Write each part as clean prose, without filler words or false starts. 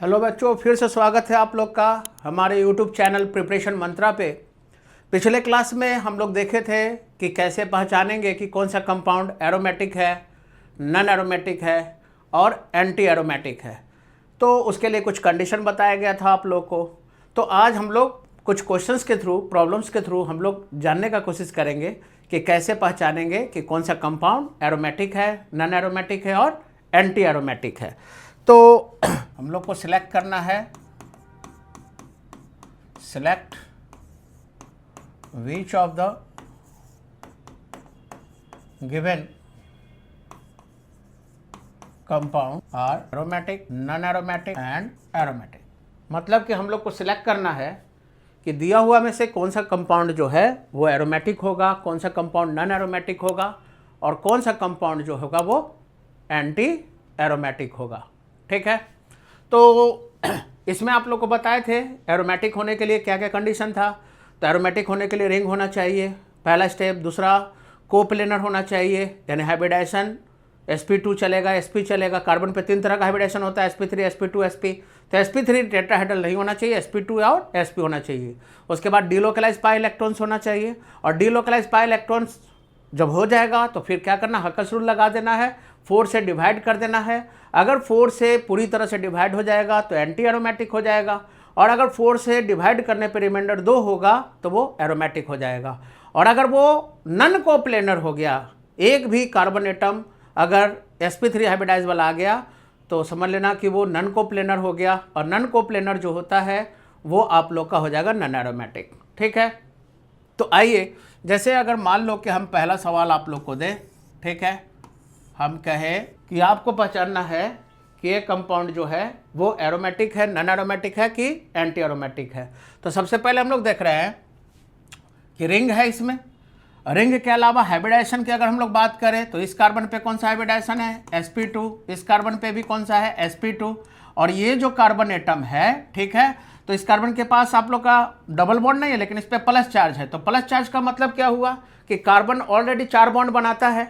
Hello बच्चों, फिर से स्वागत है आप लोग का हमारे यूट्यूब चैनल प्रिपरेशन मंत्रा पे। पिछले क्लास में हम लोग देखे थे कि कैसे पहचानेंगे कि कौन सा कंपाउंड एरोमेटिक है, नॉन एरोमेटिक है और एंटी एरोमेटिक है। तो उसके लिए कुछ कंडीशन बताया गया था आप लोग को। तो आज हम लोग कुछ क्वेश्चंस के थ्रू, प्रॉब्लम्स के थ्रू हम लोग जानने का कोशिश करेंगे कि कैसे पहचानेंगे कि कौन सा कंपाउंड एरोमेटिक है, नॉन एरोमेटिक है और एंटी एरोमेटिक है। तो हम लोग को सिलेक्ट करना है, select which of the given compound are aromatic, non aromatic and aromatic. मतलब कि हम लोग को सिलेक्ट करना है कि दिया हुआ में से कौन सा कंपाउंड जो है वो एरोमेटिक होगा, कौन सा कंपाउंड नॉन एरोमेटिक होगा और कौन सा कंपाउंड जो होगा वो एंटी एरोमेटिक होगा। ठीक है, तो इसमें आप लोग को बताए थे एरोमेटिक होने के लिए क्या क्या कंडीशन था। तो एरोमेटिक होने के लिए रिंग होना चाहिए, पहला स्टेप। दूसरा, कोप्लेनर होना चाहिए, यानी हाइब्रिडाइजेशन sp2 चलेगा, sp चलेगा। कार्बन पे 3 तरह का हाइब्रिडाइजेशन होता है, sp3, sp2, sp। तो sp3 टेट्राहेड्रल नहीं होना चाहिए, sp2 और sp होना चाहिए। उसके बाद डीलोकलाइज पाई इलेक्ट्रॉन्स होना चाहिए, और डीलोकलाइज पाई इलेक्ट्रॉन्स जब हो जाएगा तो फिर क्या करना, हक्कस रूल लगा देना है, 4 से डिवाइड कर देना है। अगर 4 से पूरी तरह से डिवाइड हो जाएगा तो एंटी एरोमेटिक हो जाएगा, और अगर 4 से डिवाइड करने पर रिमाइंडर 2 होगा तो वो एरोमेटिक हो जाएगा। और अगर वो नन कोप्लेनर हो गया, एक भी कार्बन एटम अगर sp3 हाइब्रिडाइज वाला आ गया तो समझ लेना कि वो नन कोप्लेनर हो गया, और नन कोप्लेनर जो होता है वो आप लोग का हो जाएगा नॉन एरोमेटिक। ठीक है, तो आइए, जैसे अगर मान लो कि हम पहला सवाल आप लोग को दें, ठीक है, हम कहें कि आपको पहचानना है कि ये कंपाउंड जो है वो एरोमेटिक है, नॉन एरोमेटिक है कि एंटी एरोमेटिक है। तो सबसे पहले हम लोग देख रहे हैं कि रिंग है, इसमें रिंग के अलावा हाइब्रिडाइजेशन की अगर हम लोग बात करें तो इस कार्बन पे कौन सा हाइब्रिडाइजेशन है, sp2। इस कार्बन पे भी कौन सा है, sp2। और ये जो कार्बन एटम है, ठीक है, तो इस कार्बन के पास आप लोग का डबल बॉन्ड नहीं है, लेकिन इस पे प्लस चार्ज है। तो प्लस चार्ज का मतलब क्या हुआ कि कार्बन ऑलरेडी 4 बॉन्ड बनाता है,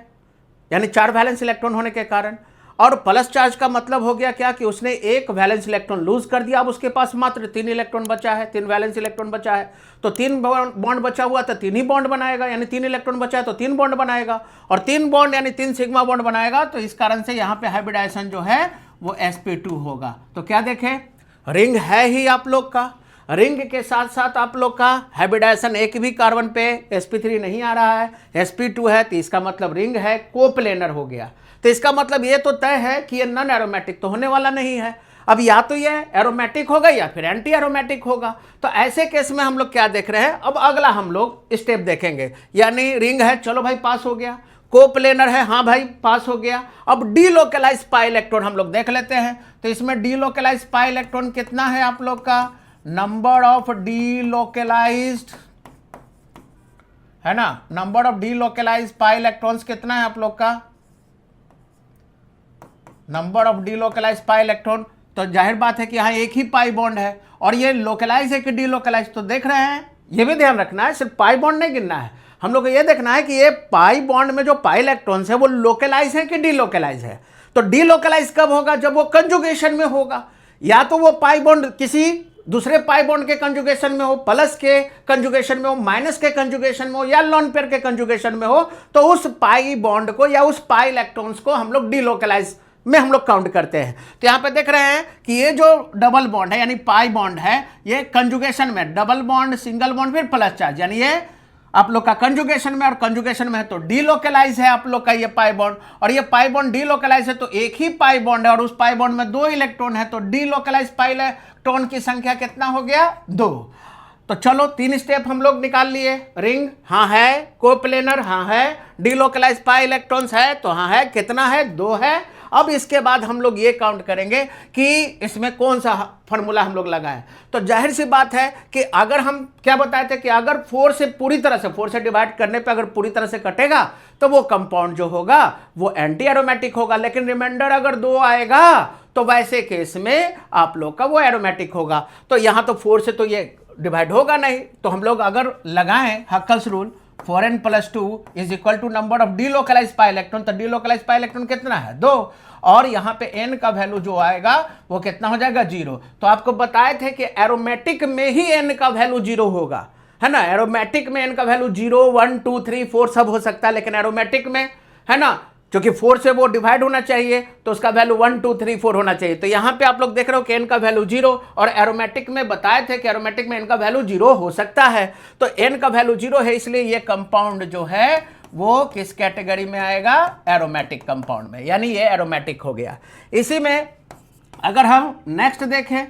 यानी 4 वैलेंस इलेक्ट्रॉन होने के कारण। और प्लस चार्ज का मतलब हो गया क्या कि उसने एक वैलेंस इलेक्ट्रॉन लूज कर दिया, अब उसके पास मात्र 3 इलेक्ट्रॉन बचा है, 3 वैलेंस इलेक्ट्रॉन बचा है। तो 3 बॉन्ड बचा हुआ तो 3 ही बॉन्ड बनाएगा, यानी 3 इलेक्ट्रॉन बचा है तो 3 बॉन्ड बनाएगा, और 3 बॉन्ड यानी 3 सिग्मा बॉन्ड बनाएगा। तो इस कारण से यहाँ पे हाइब्रिडाइजेशन जो है वो sp2 होगा। तो क्या देखें, रिंग है ही आप लोग का, रिंग के साथ साथ आप लोग का हाइब्रिडाइजेशन एक भी कार्बन पे sp3 नहीं आ रहा है, sp2 है, तो इसका मतलब रिंग है, कोप्लेनर हो गया। तो इसका मतलब ये तो तय है कि ये नॉन एरोमेटिक तो होने वाला नहीं है। अब या तो ये एरोमेटिक होगा या फिर एंटी एरोमेटिक होगा। तो ऐसे केस में हम लोग क्या देख रहे हैं, अब अगला हम लोग स्टेप देखेंगे। यानी रिंग है, चलो भाई पास हो गया। कोप्लेनर है, हाँ भाई पास हो गया। अब डीलोकलाइज पाई इलेक्ट्रॉन हम लोग देख लेते हैं। तो इसमें डीलोकलाइज पाई इलेक्ट्रॉन कितना है आप लोग का, नंबर ऑफ डीलोकलाइज्ड, है ना, number of delocalized pi electrons कितना है आप लोग का, number of delocalized pi electron. तो जाहिर बात है कि यहाँ एक ही पाई बॉन्ड है, और ये लोकलाइज है कि डीलोकलाइज। तो देख रहे हैं, ये भी ध्यान रखना है, सिर्फ पाई बॉन्ड नहीं गिनना है, हम लोग को ये देखना है कि ये पाई बॉन्ड में जो पाई इलेक्ट्रॉन्स है वो लोकलाइज है कि डीलोकलाइज है। तो डीलोकलाइज कब होगा, जब वो कंजुगेशन में होगा, या तो वो पाई बॉन्ड किसी दूसरे पाई बॉन्ड के कंजुगेशन में हो, प्लस के कंजुगेशन में हो, माइनस के कंजुगेशन में हो, या लॉन पेयर के कंजुगेशन में हो, तो उस पाई बॉन्ड को या उस पाई इलेक्ट्रॉन्स को हम लोग डीलोकलाइज में हम लोग काउंट करते हैं। तो यहां पे देख रहे हैं कि ये जो डबल बॉन्ड है यानी पाई बॉन्ड है, ये कंजुगेशन में डबल बॉन्ड, सिंगल बॉन्ड, फिर प्लस चार्ज, यानी ये आप लोग का कंजुगेशन में, और कंजुगेशन में है तो डीलोकलाइज है आप लोग का ये पाई बॉन्ड। और ये पाई बॉन्ड डीलोकलाइज है तो एक ही पाई बॉन्ड है, और उस पाई बॉन्ड में 2 इलेक्ट्रॉन है, तो डीलोकलाइज पाई इलेक्ट्रॉन की संख्या कितना हो गया, 2। तो चलो 3 स्टेप हम लोग निकाल लिए। रिंग हाँ है, कोप्लेनर हाँ है, डीलोकलाइज पाई इलेक्ट्रॉन्स है तो हाँ है, कितना है, 2 है। अब इसके बाद हम लोग ये काउंट करेंगे कि इसमें कौन सा फॉर्मूला हम लोग लगाएं। तो जाहिर सी बात है कि अगर हम क्या बताए थे कि अगर 4 से पूरी तरह से 4 से डिवाइड करने पे अगर पूरी तरह से कटेगा तो वो कंपाउंड जो होगा वो एंटी एरोमेटिक होगा, लेकिन रिमाइंडर अगर 2 आएगा तो वैसे केस में आप लोग का वो एरोमेटिक होगा। तो यहां तो 4 से तो ये डिवाइड होगा नहीं, तो हम लोग अगर लगाएं Huckel's rule 4n + 2 is equal to number of delocalized pi electron, तो डीलोकलाइज पाई इलेक्ट्रॉन कितना है, 2। और यहाँ पे n का वैल्यू जो आएगा वो कितना हो जाएगा 0। तो आपको बताए थे कि एरोमेटिक में ही n का वैल्यू 0 होगा, है ना। एरोमेटिक में n का वैल्यू 0 1 2 3 4 सब हो सकता है, लेकिन एरोमेटिक में, है ना, क्योंकि 4 से वो डिवाइड होना चाहिए तो उसका वैल्यू 1 2 3 4 होना चाहिए। तो यहाँ पे आप लोग देख रहे हो कि n का वैल्यू 0, और एरोमेटिक में बताए थे कि एरोमेटिक में n का वैल्यू 0 हो सकता है। तो n का वैल्यू 0 है, इसलिए ये कंपाउंड जो है वो किस कैटेगरी में आएगा, एरोमेटिक कंपाउंड में, यानी ये एरोमेटिक हो गया। इसी में अगर हम नेक्स्ट देखें,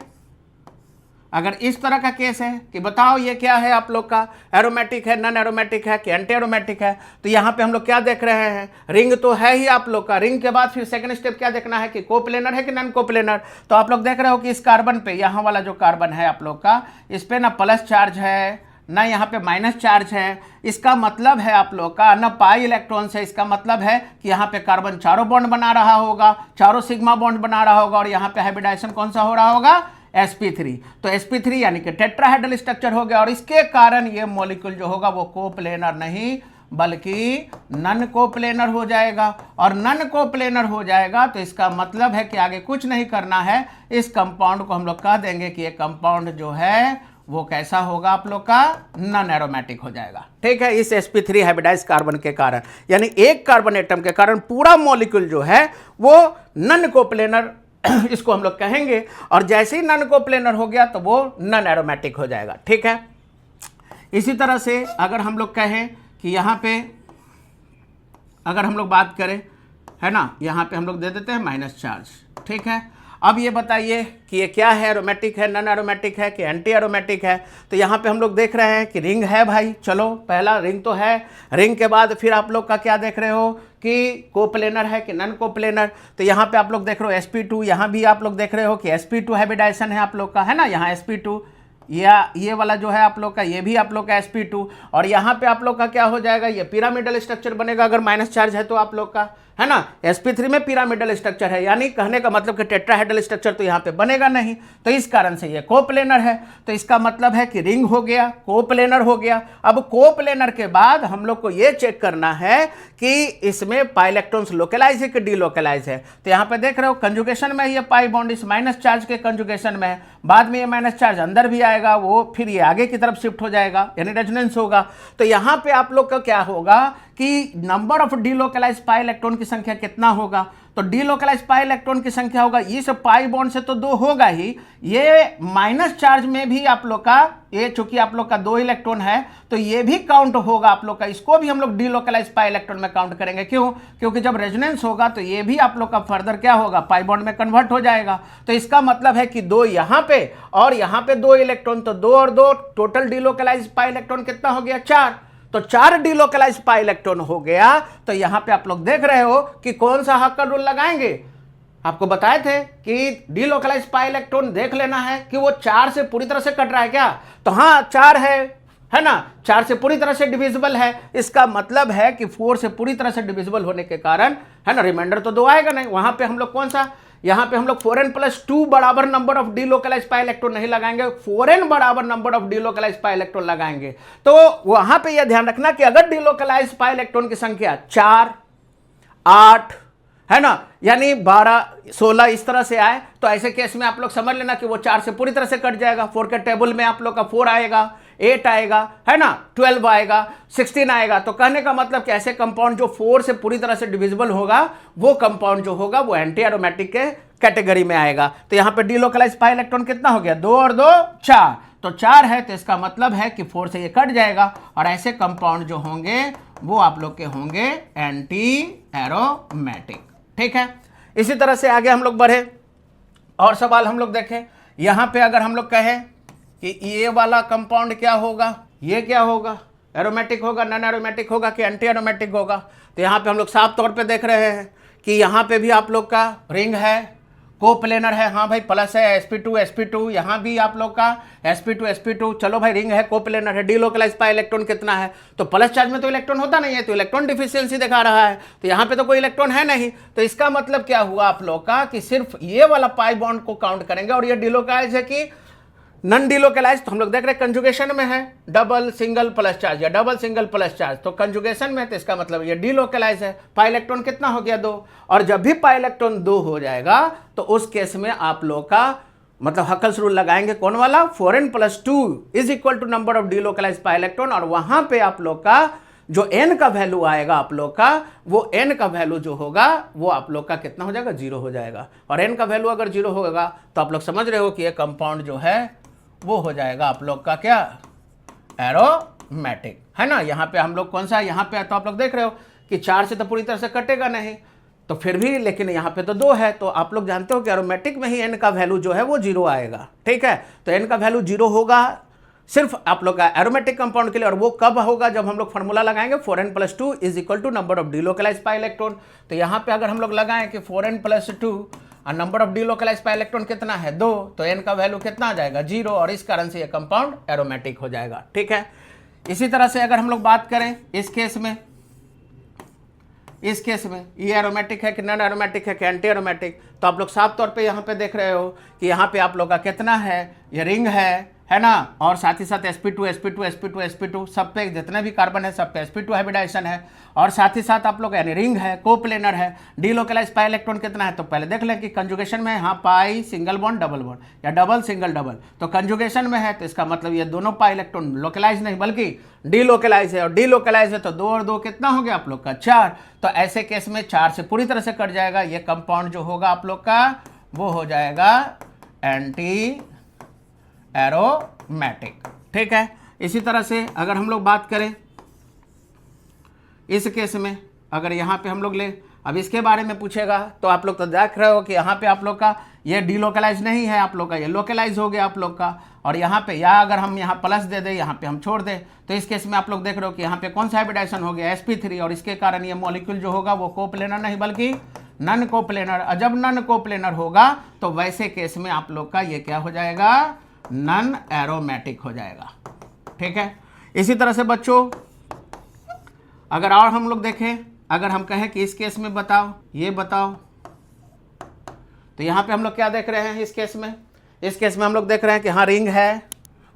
अगर इस तरह का केस है कि बताओ ये क्या है आप लोग का, एरोमेटिक है, नॉन एरोमेटिक है कि एंटी एरोमेटिक है, तो यहाँ पे हम लोग क्या देख रहे हैं, रिंग तो है ही आप लोग का। रिंग के बाद फिर सेकंड स्टेप क्या देखना है कि कोप्लेनर है कि नॉन कोप्लेनर। तो आप लोग देख रहे हो कि इस कार्बन पे, यहाँ वाला जो कार्बन है आप लोग का, इस पे ना प्लस चार्ज है ना यहाँ पे माइनस चार्ज है। इसका मतलब है आप लोग का ना पाई इलेक्ट्रॉन से, इसका मतलब है कि यहाँ पे कार्बन चारों बॉन्ड बना रहा होगा, चारों सिग्मा बॉन्ड बना रहा होगा, और यहाँ पे हाइब्रिडाइजेशन कौन सा हो रहा होगा, sp3। तो sp3 यानी कि टेट्राहेड्रल स्ट्रक्चर हो गया, और इसके कारण ये मॉलिक्यूल जो होगा वो कोप्लेनर नहीं बल्कि नन कोप्लेनर हो जाएगा। और नन कोप्लेनर हो जाएगा तो इसका मतलब है कि आगे कुछ नहीं करना है, इस कंपाउंड को हम लोग कह देंगे कि ये कंपाउंड जो है वो कैसा होगा आप लोग का, नॉन एरोमेटिक हो जाएगा। ठीक है, इस sp3 हाइब्रिडाइज कार्बन के कारण, यानी एक कार्बन एटम के कारण पूरा मॉलिक्यूल जो है वो नन कोप्लेनर इसको हम लोग कहेंगे, और जैसे ही नॉन कोप्लेनर हो गया तो वो नॉन एरोमेटिक हो जाएगा। ठीक है, इसी तरह से अगर हम लोग कहें कि यहाँ पे अगर हम लोग बात करें, है ना, यहाँ पे हम लोग दे देते हैं माइनस चार्ज। ठीक है, अब ये बताइए कि ये क्या है, एरोमेटिक है, नॉन एरोमेटिक है कि एंटी एरोमेटिक है। तो यहाँ पे हम लोग देख रहे हैं कि रिंग है भाई, चलो पहला रिंग तो है। रिंग के बाद फिर आप लोग का क्या देख रहे हो कि कोप्लेनर है कि नॉन कोप्लेनर। तो यहाँ पे आप लोग देख रहे हो sp2, यहाँ भी आप लोग देख रहे हो कि sp2 हाइब्रिडाइजेशन है आप लोग का, है ना, यहाँ sp2, या ये वाला जो है आप लोग का, ये भी आप लोग का sp2, और यहाँ पे आप लोग का क्या हो जाएगा, ये पिरामिडल स्ट्रक्चर बनेगा अगर माइनस चार्ज है तो आप लोग का, है ना। sp3 में पिरामिडल स्ट्रक्चर है, यानी कहने का मतलब कि टेट्राहेड्रल स्ट्रक्चर तो यहाँ पे बनेगा नहीं, तो इस कारण से ये कोप्लेनर है। तो इसका मतलब है कि रिंग हो गया, कोप्लेनर हो गया। अब कोप्लेनर के बाद हम लोग को ये चेक करना है कि इसमें पाई इलेक्ट्रॉन्स लोकलाइज है कि डीलोकलाइज है। तो यहाँ पे देख रहे हो कंजुगेशन में ये पाई बॉन्ड इस माइनस चार्ज के कंजुगेशन में है, बाद में ये माइनस चार्ज अंदर भी आएगा, वो फिर ये आगे की तरफ शिफ्ट हो जाएगा, यानी रेजोनेंस होगा। तो यहाँ पे आप लोग का क्या होगा कि number of delocalized pi electron की संख्या कितना होगा, तो डीलोकलाइज पाई इलेक्ट्रॉन की संख्या होगा, इस पाई बॉन्ड से तो 2 होगा ही, ये माइनस चार्ज में भी आप लोग का, ये चूंकि आप लोग का 2 इलेक्ट्रॉन है तो ये भी काउंट होगा आप लोग का, इसको भी हम लोग डीलोकलाइज पाई इलेक्ट्रॉन में काउंट करेंगे। क्यों? क्योंकि जब रेजोनेंस होगा तो ये भी आप लोग का फर्दर क्या होगा, पाई बॉन्ड में कन्वर्ट हो जाएगा। तो इसका मतलब है कि 2 यहाँ पे और यहाँ पे 2 इलेक्ट्रॉन, तो 2 और 2 टोटल डीलोकलाइज पाई इलेक्ट्रॉन कितना हो गया, 4। तो 4 डीलोकलाइज पाई इलेक्ट्रॉन हो गया। तो यहां पे आप लोग देख रहे हो कि कौन सा हक्कर रूल लगाएंगे, आपको बताए थे कि डीलोकलाइज पाई इलेक्ट्रॉन देख लेना है कि वो 4 से पूरी तरह से कट रहा है क्या, तो हाँ 4 है ना, 4 से पूरी तरह से डिविजिबल है। इसका मतलब है कि 4 से पूरी तरह से डिविजिबल होने के कारण, है ना, रिमाइंडर तो 2 आएगा नहीं। वहां पे हम लोग कौन सा, यहाँ पे हम लोग 4n+2 बराबर number of delocalized pi electron नहीं लगाएंगे, 4n बराबर number of delocalized pi electron लगाएंगे। तो वहां पे यह ध्यान रखना कि अगर डीलोकलाइज पाई इलेक्ट्रॉन की संख्या 4, 8, है ना, यानी 12, 16 इस तरह से आए, तो ऐसे केस में आप लोग समझ लेना कि वो 4 से पूरी तरह से कट जाएगा। 4 के टेबल में आप लोग का 4 आएगा, 8 आएगा, है ना, 12 आएगा, 16 आएगा। तो कहने का मतलब कि ऐसे कंपाउंड जो 4 से पूरी तरह से डिविजिबल होगा, वो कंपाउंड जो होगा वो एंटी एरोमेटिक के कैटेगरी में आएगा। तो यहाँ पे डीलोकलाइज पाई इलेक्ट्रॉन कितना हो गया, 2 और 2 4, तो 4 है, तो इसका मतलब है कि 4 से ये कट जाएगा, और ऐसे कंपाउंड जो होंगे वो आप लोग के होंगे एंटी एरोमेटिक। ठीक है, इसी तरह से आगे हम लोग बढ़े और सवाल हम लोग देखें। यहां पे अगर हम लोग कहें कि ये वाला कंपाउंड क्या होगा, ये क्या होगा, एरोमेटिक होगा, नॉन एरोमेटिक होगा कि एंटी एरोमेटिक होगा, तो यहां पे हम लोग साफ तौर पे देख रहे हैं कि यहां पे भी आप लोग का रिंग है, कोप्लेनर है, हाँ भाई प्लस है, sp2 यहाँ भी आप लोग का sp2 चलो भाई रिंग है, कोप्लेनर है, डीलोकलाइज पाई इलेक्ट्रॉन कितना है, तो प्लस चार्ज में तो इलेक्ट्रॉन होता नहीं है, तो इलेक्ट्रॉन डिफिशियंसी दिखा रहा है, तो यहाँ पे तो कोई इलेक्ट्रॉन है नहीं। तो इसका मतलब क्या हुआ आप लोग का कि सिर्फ ये वाला पाई बॉन्ड को काउंट करेंगे, और ये डीलोकलाइज है कि नॉन डिलोकलाइज तो हम लोग देख रहे हैं कंजुगेशन में है, डबल सिंगल प्लस चार्ज या डबल सिंगल प्लस चार्ज, तो कंजुगेशन में है तो इसका मतलब ये डिलोकलाइज है। पाई इलेक्ट्रॉन कितना हो गया 2, और जब भी पाई इलेक्ट्रॉन 2 हो जाएगा तो उस केस में आप लोग का मतलब हकल्स रूल लगाएंगे, कौन वाला, 4n + 2 is equal to number of delocalized pi electron, और वहां पे आप लोग का जो n का वैल्यू आएगा आप लोग का, वो n का वैल्यू जो होगा वो आप लोग का कितना हो जाएगा, 0 हो जाएगा। और n का वैल्यू अगर 0 होगा तो आप लोग समझ रहे हो कि ये कंपाउंड जो है वो हो जाएगा आप लोग का क्या, एरोमेटिक, है ना। यहाँ पे हम लोग कौन सा, यहाँ पे तो आप लोग देख रहे हो कि 4 से तो पूरी तरह से कटेगा नहीं, तो फिर भी लेकिन यहाँ पे तो 2 है, तो आप लोग जानते हो कि एरोमेटिक में ही n का वैल्यू जो है वो 0 आएगा, ठीक है। तो n का वैल्यू 0 होगा सिर्फ आप लोग का एरोमेटिक कंपाउंड के लिए, और वो कब होगा, जब हम लोग फॉर्मूला लगाएंगे 4n + 2 is equal to number of delocalized pi electron. तो यहाँ पे अगर हम लोग लगाएं कि 4n + 2 और number of delocalized pi electron कितना है 2, तो n का वैल्यू कितना आ जाएगा 0, और इस कारण से ये कंपाउंड एरोमेटिक हो जाएगा, ठीक है। इसी तरह से अगर हम लोग बात करें इस केस में ये एरोमेटिक है कि नॉन एरोमेटिक है कि एंटी एरोमेटिक, तो आप लोग साफ तौर पे यहाँ पे देख रहे हो कि यहाँ पे आप लोग का कितना है, ये रिंग है ना, और साथ ही साथ sp2 sp2 sp2 sp2 सब पे जितने भी कार्बन है सब पे sp2 हाइब्रिडाइजेशन है, और साथ ही साथ आप लोग यानी रिंग है, कोप्लेनर है। डिलोकलाइज पाई इलेक्ट्रॉन कितना है, तो पहले देख लें कि कंजुगेशन में है, हाँ पाई सिंगल बॉन्ड डबल बॉन्ड या डबल सिंगल डबल, तो कंजुगेशन में है तो इसका मतलब ये दोनों पाई इलेक्ट्रॉन लोकलाइज नहीं बल्कि डिलोकलाइज है, और डिलोकलाइज है तो 2 और 2 कितना हो गया आप लोग का 4, तो ऐसे केस में 4 से पूरी तरह से कट जाएगा, ये कंपाउंड जो होगा आप लोग का वो हो जाएगा एंटी एरोमेटिक, ठीक है। इसी तरह से अगर हम लोग बात करें इस केस में, अगर यहाँ पे हम लोग ले, अब इसके बारे में पूछेगा तो आप लोग तो देख रहे हो कि यहाँ पे आप लोग का ये डिलोकलाइज नहीं है, आप लोग का ये लोकलाइज हो गया आप लोग का, और यहाँ पे या अगर हम यहाँ प्लस दे दें, यहाँ पे हम छोड़ दें, तो इस केस में आप लोग देख रहे हो कि यहाँ पे कौन सा हाइब्रिडाइजेशन हो गया sp3, और इसके कारण ये मॉलिक्यूल जो होगा वो कोप्लेनर नहीं बल्कि नॉन कोप्लेनर, और जब नॉन कोप्लेनर होगा तो वैसे केस में आप लोग का ये क्या हो जाएगा, नॉन एरोमेटिक हो जाएगा, ठीक है। इसी तरह से बच्चों अगर और हम लोग देखें, अगर हम कहें कि इस केस में बताओ, ये बताओ, तो यहाँ पे हम लोग क्या देख रहे हैं इस केस में हम लोग देख रहे हैं कि हाँ रिंग है,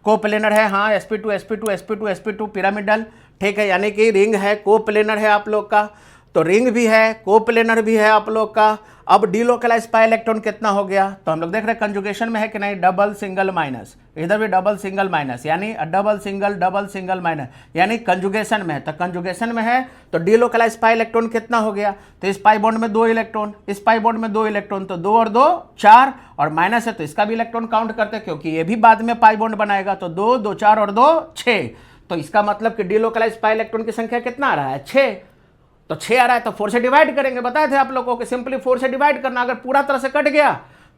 कोप्लेनर है, हाँ sp2 sp2 sp2 sp2 pyramidal, ठीक है, यानी कि रिंग है, कोप्लेनर है आप लोग का, तो रिंग भी है, कोप्लेनर भी है आप लोग का। अब डिलोकलाइज पाई इलेक्ट्रॉन कितना हो गया, तो हम लोग देख रहे हैं कंजुगेशन में है कि नहीं, डबल सिंगल माइनस, इधर भी डबल सिंगल माइनस, यानी डबल सिंगल माइनस, यानी कंजुगेशन में है, तो कंजुगेशन में है तो डिलोकलाइज पाई इलेक्ट्रॉन कितना हो गया, तो इस पाई बॉन्ड में 2 इलेक्ट्रॉन, इस पाई बॉन्ड में 2 इलेक्ट्रॉन, तो 2 और 2 4, और माइनस है तो इसका भी इलेक्ट्रॉन काउंट करते हैं क्योंकि ये भी बाद में पाई बॉन्ड बनाएगा, तो 2 2 4 और 2 6, तो इसका मतलब कि डिलोकलाइज पाई इलेक्ट्रॉन की संख्या कितना आ रहा है 6, तो 6 आ रहा है तो 4 से डिवाइड करेंगे, बताए थे आप लोगों को सिंपली 4 से डिवाइड करना, अगर पूरा तरह से कट गया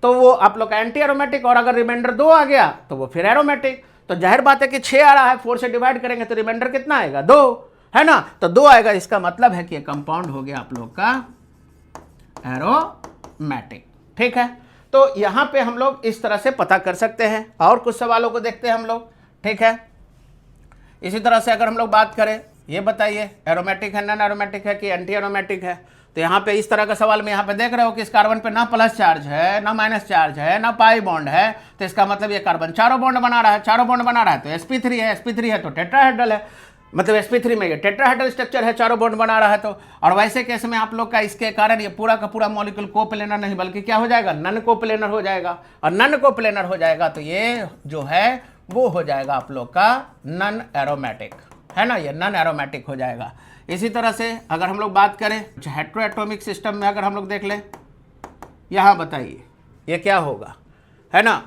तो वो आप लोग का एंटी एरोमेटिक, और अगर रिमाइंडर 2 आ गया तो वो फिर एरोमेटिक, तो जाहिर बात है कि 6 आ रहा है, 4 से डिवाइड करेंगे तो रिमाइंडर कितना आएगा 2, है ना, तो 2 आएगा, इसका मतलब है कि ये कंपाउंड हो गया आप लोग का एरोमेटिक, ठीक है। तो यहां पे हम लोग इस तरह से पता कर सकते हैं, और कुछ सवालों को देखते हैं हम लोग, ठीक है। इसी तरह से अगर हम लोग बात करें, ये बताइए एरोमेटिक है, नॉन एरोमेटिक है कि एंटी एरोमेटिक है, तो यहाँ पे इस तरह का सवाल में यहाँ पे देख रहे हो कि इस कार्बन पे ना प्लस चार्ज है, ना माइनस चार्ज है, ना पाई बॉन्ड है, तो इसका मतलब ये कार्बन चारों बॉन्ड बना रहा है, तो sp3 है तो टेट्राहेड्रल है, मतलब sp3 में ये टेट्राहेड्रल स्ट्रक्चर है, चारों बॉन्ड बना रहा है, तो और वैसे केस में आप लोग का इसके कारण ये पूरा का पूरा मॉलिक्यूल कोप्लेनर नहीं बल्कि क्या हो जाएगा, नॉन कोप्लेनर हो जाएगा, और नॉन कोप्लेनर हो जाएगा तो ये जो है वो हो जाएगा आप लोग का नॉन एरोमेटिक, है ना, ये नॉन एरोमेटिक हो जाएगा। इसी तरह से अगर हम लोग बात करें हेट्रोएटॉमिक सिस्टम में, अगर हम लोग देख लें, यहाँ बताइए ये क्या होगा, है ना,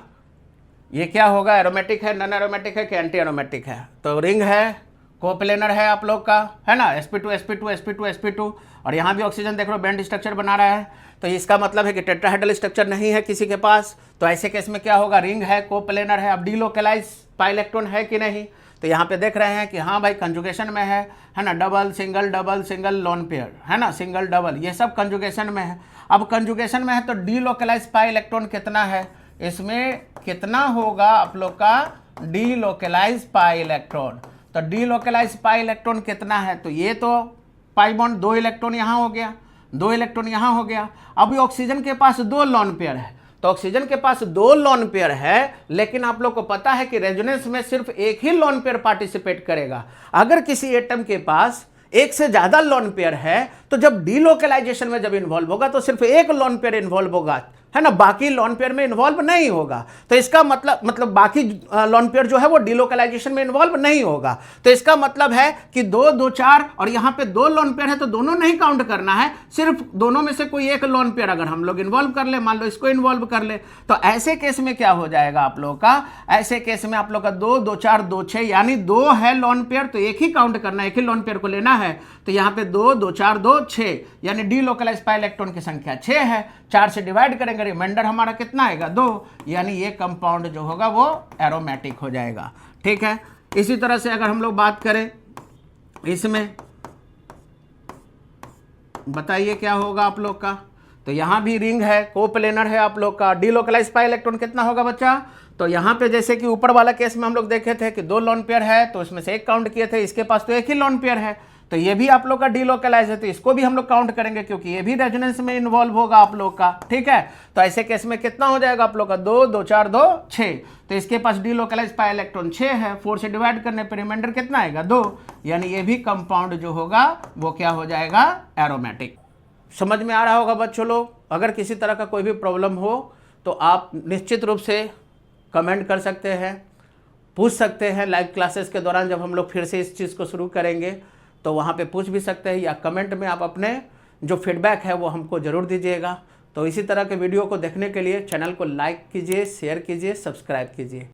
ये क्या होगा, एरोमेटिक है, नॉन एरोमेटिक है कि एंटी एरोमेटिक है, तो रिंग है, कोप्लेनर है आप लोग का, है ना, sp2 और यहाँ भी ऑक्सीजन देख लो बैंड स्ट्रक्चर बना रहा है, तो इसका मतलब है कि टेट्राहेड्रल स्ट्रक्चर नहीं है किसी के पास, तो ऐसे केस में क्या होगा, रिंग है, कोप्लेनर है, अब डिलोकलाइज पाई इलेक्ट्रॉन है कि नहीं, तो यहाँ पे देख रहे हैं कि हाँ भाई कंजुगेशन में है ना, डबल सिंगल लोन पेयर, है ना, सिंगल डबल, ये सब कंजुगेशन में है। अब कंजुगेशन में है तो डिलोकलाइज पाई इलेक्ट्रॉन कितना है, इसमें कितना होगा आप लोग का डिलोकलाइज पाई इलेक्ट्रॉन, तो डिलोकलाइज पाई इलेक्ट्रॉन कितना है, तो ये तो पाई बॉन्ड 2 इलेक्ट्रॉन यहाँ हो गया, 2 इलेक्ट्रॉन यहाँ हो गया, अब ये ऑक्सीजन के पास 2 लोन पेयर है, तो ऑक्सीजन के पास 2 लोन पेयर है, लेकिन आप लोग को पता है कि रेजोनेंस में सिर्फ एक ही लोन पेयर पार्टिसिपेट करेगा। अगर किसी एटम के पास एक से ज्यादा लोन पेयर है तो जब डीलोकलाइजेशन में जब इन्वॉल्व होगा तो सिर्फ एक लोन पेयर इन्वॉल्व होगा, है ना, बाकी लोन पेयर में इन्वॉल्व नहीं होगा। तो इसका मतलब बाकी लोन पेयर जो है वो डीलोकलाइजेशन में इन्वॉल्व नहीं होगा। तो इसका मतलब है कि 2, 2, 4 और यहां पे 2 लोन पेयर है तो दोनों नहीं काउंट करना है, सिर्फ दोनों में से कोई एक लोन पेयर अगर हम लोग इन्वॉल्व कर ले, मान लो इसको इन्वॉल्व कर ले, तो ऐसे केस में क्या हो जाएगा आप लोग का, ऐसे केस में आप लोग का 2, 2, 4, 2, 6 यानी 2 है लोन पेयर तो एक ही काउंट करना है, एक ही लोन पेयर को लेना है। तो यहां पे 2, 2, 4, 2, 6 यानी डीलोकलाइज पाई इलेक्ट्रॉन की संख्या 6 है। 4 से डिवाइड करेंगे, रिमाइंडर हमारा कितना आएगा 2, यानी ये कंपाउंड जो होगा वो एरोमेटिक हो जाएगा। ठीक है, इसी तरह से अगर हम लोग बात करें इसमें, बताइए क्या होगा आप लोग का। तो यहां भी रिंग है, कोप्लेनर है आप लोग का, डीलोकलाइज पाई इलेक्ट्रॉन कितना होगा बच्चा। तो यहां पे जैसे कि ऊपर वाला केस में हम लोग देखे थे कि 2 लोन पेयर है तो इसमें से एक काउंट किए थे, इसके पास तो एक ही लोन पेयर है, तो ये भी आप लोग का डीलोकलाइज है तो इसको भी हम लोग काउंट करेंगे क्योंकि ये भी रेजोनेंस में इन्वॉल्व होगा आप लोग का। ठीक है, तो ऐसे केस में कितना हो जाएगा आप लोग का 2, 2, 4, 2, 6, तो इसके पास डीलोकलाइज पाई इलेक्ट्रॉन 6 है, 4 से डिवाइड करने पर रिमाइंडर कितना आएगा 2, यानी ये भी कंपाउंड जो होगा वो क्या हो जाएगा, एरोमेटिक। समझ में आ रहा होगा बच्चों लोग। अगर किसी तरह का कोई भी प्रॉब्लम हो तो आप निश्चित रूप से कमेंट कर सकते हैं, पूछ सकते हैं। लाइव क्लासेस के दौरान जब हम लोग फिर से इस चीज़ को शुरू करेंगे तो वहाँ पे पूछ भी सकते हैं, या कमेंट में आप अपने जो फीडबैक है वो हमको ज़रूर दीजिएगा। तो इसी तरह के वीडियो को देखने के लिए चैनल को लाइक कीजिए, शेयर कीजिए, सब्सक्राइब कीजिए।